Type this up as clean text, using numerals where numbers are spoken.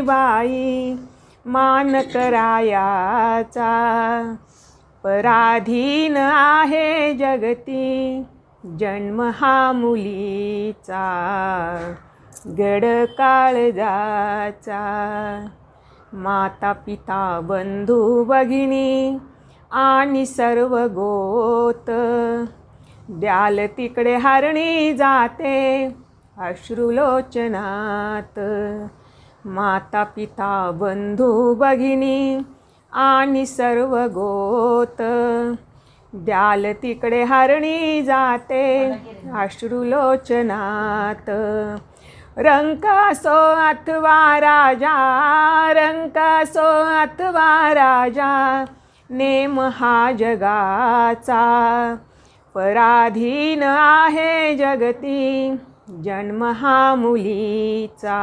बाई मान करायाचा, पराधीन आहे जगती जन्म हा मुलीचा, गड काळजाचा. माता पिता बंधू भगिनी आणि सर्व गोत, द्याल तिकडे हरणी जाते अश्रुलोचनात. माता पिता बंधू भगिनी आणि सर्व गोत, द्याल तिकडे हरणी जाते अश्रुलोचनात. रंक असो अथवा राजा, रंक असो अथवा राजा, नेम हा जगाचा, पराधीन आहे जगती जन्म हा मुलीचा,